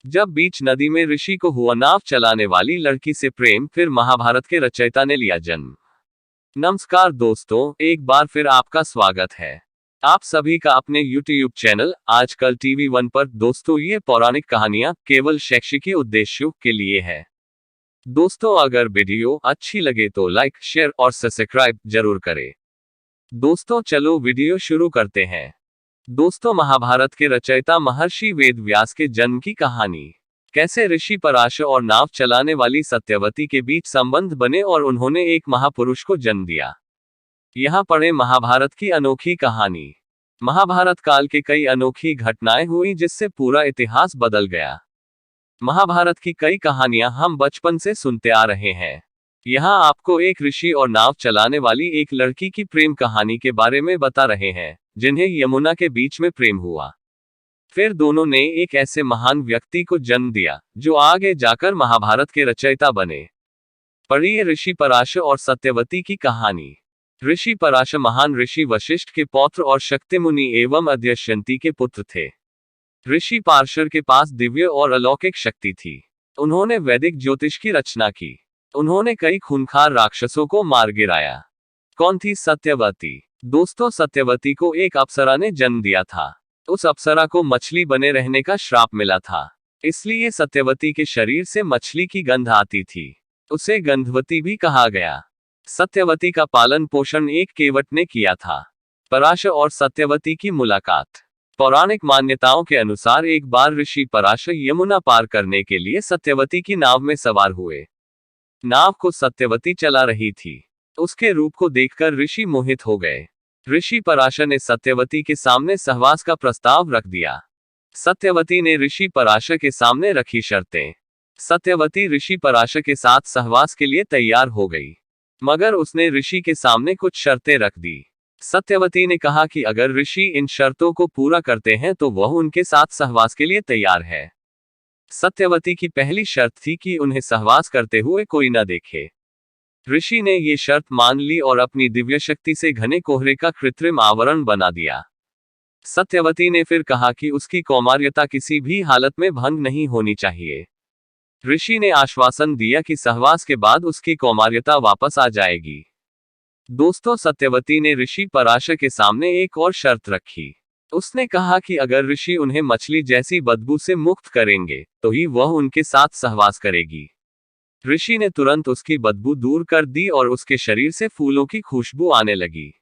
जब बीच नदी में ऋषि को हुआ नाव चलाने वाली लड़की से प्रेम, फिर महाभारत के रचयिता ने लिया जन्म। नमस्कार दोस्तों, एक बार फिर आपका स्वागत है आप सभी का अपने YouTube चैनल आजकल टीवी 1 पर। दोस्तों, ये पौराणिक कहानियां केवल शैक्षिक उद्देश्यों के लिए है। दोस्तों, अगर वीडियो अच्छी लगे तो लाइक, शेयर और सब्सक्राइब जरूर करें। दोस्तों, चलो वीडियो शुरू करते हैं। दोस्तों, महाभारत के रचयिता महर्षि वेद व्यास के जन्म की कहानी। कैसे ऋषि पराशर और नाव चलाने वाली सत्यवती के बीच संबंध बने और उन्होंने एक महापुरुष को जन्म दिया। यहाँ पढ़े महाभारत की अनोखी कहानी। महाभारत काल के कई अनोखी घटनाएं हुई जिससे पूरा इतिहास बदल गया। महाभारत की कई कहानियां हम बचपन से सुनते आ रहे हैं। यहाँ आपको एक ऋषि और नाव चलाने वाली एक लड़की की प्रेम कहानी के बारे में बता रहे हैं, जिन्हें यमुना के बीच में प्रेम हुआ। फिर दोनों ने एक ऐसे महान व्यक्ति को जन्म दिया जो आगे जाकर महाभारत के रचयिता बने। पढ़िए ऋषि पराशर और सत्यवती की कहानी। ऋषि पराशर महान ऋषि वशिष्ठ के पौत्र और शक्ति मुनि एवं अद्यशंति के पुत्र थे। ऋषि पराशर के पास दिव्य और अलौकिक शक्ति थी। उन्होंने वैदिक ज्योतिष की रचना की। उन्होंने कई खूंखार राक्षसों को मार गिराया। कौन थी सत्यवती? दोस्तों, सत्यवती को एक अप्सरा ने जन्म दिया था। उस अप्सरा को मछली बने रहने का श्राप मिला था, इसलिए सत्यवती के शरीर से मछली की गंध आती थी। उसे गंधवती भी कहा गया। सत्यवती का पालन पोषण एक केवट ने किया था। पराशर और सत्यवती की मुलाकात। पौराणिक मान्यताओं के अनुसार एक बार ऋषि पराशर यमुना पार करने के लिए सत्यवती की नाव में सवार हुए। नाव को सत्यवती चला रही थी। उसके रूप को देखकर ऋषि मोहित हो गए। ऋषि पराशर ने सत्यवती के सामने सहवास का प्रस्ताव रख दिया। सत्यवती ने ऋषि पराशर के सामने रखी शर्तें। सत्यवती ऋषि पराशर के साथ सहवास के लिए तैयार हो गई, मगर उसने ऋषि के सामने कुछ शर्तें रख दी। सत्यवती ने कहा कि अगर ऋषि इन शर्तों को पूरा करते हैं तो वह उनके साथ सहवास के लिए तैयार है। सत्यवती की पहली शर्त थी कि उन्हें सहवास करते हुए कोई न देखे। ऋषि ने ये शर्त मान ली और अपनी दिव्य शक्ति से घने कोहरे का कृत्रिम आवरण बना दिया। सत्यवती ने फिर कहा कि उसकी कौमार्यता किसी भी हालत में भंग नहीं होनी चाहिए। ऋषि ने आश्वासन दिया कि सहवास के बाद उसकी कौमार्यता वापस आ जाएगी। दोस्तों, सत्यवती ने ऋषि पराशर के सामने एक और शर्त रखी। उसने कहा कि अगर ऋषि उन्हें मछली जैसी बदबू से मुक्त करेंगे तो ही वह उनके साथ सहवास करेगी। ऋषि ने तुरंत उसकी बदबू दूर कर दी और उसके शरीर से फूलों की खुशबू आने लगी।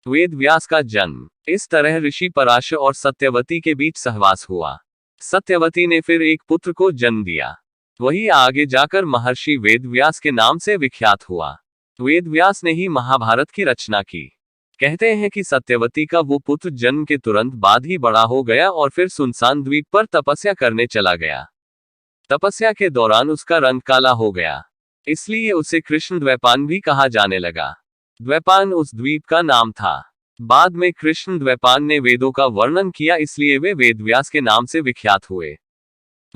वेद व्यास का जन्म। इस तरह ऋषि पराशर और सत्यवती के बीच सहवास हुआ। सत्यवती ने फिर एक पुत्र को जन्म दिया। वही आगे जाकर महर्षि वेद व्यास के नाम से विख्यात हुआ। वेद व्यास ने ही महाभारत की रचना की। कहते हैं कि सत्यवती का वो पुत्र जन्म के तुरंत बाद ही बड़ा हो गया और फिर सुनसान द्वीप पर तपस्या करने चला गया। तपस्या के दौरान उसका रंग काला हो गया, इसलिए उसे कृष्ण द्वैपायन भी कहा जाने लगा। द्वैपायन उस द्वीप का नाम था। बाद में कृष्ण द्वैपायन ने वेदों का वर्णन किया, इसलिए वे वेद व्यास के नाम से विख्यात हुए।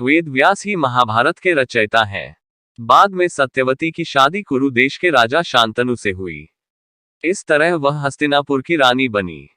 वेद व्यास ही महाभारत के रचयिता हैं। बाद में सत्यवती की शादी कुरु देश के राजा शांतनु से हुई। इस तरह वह हस्तिनापुर की रानी बनी।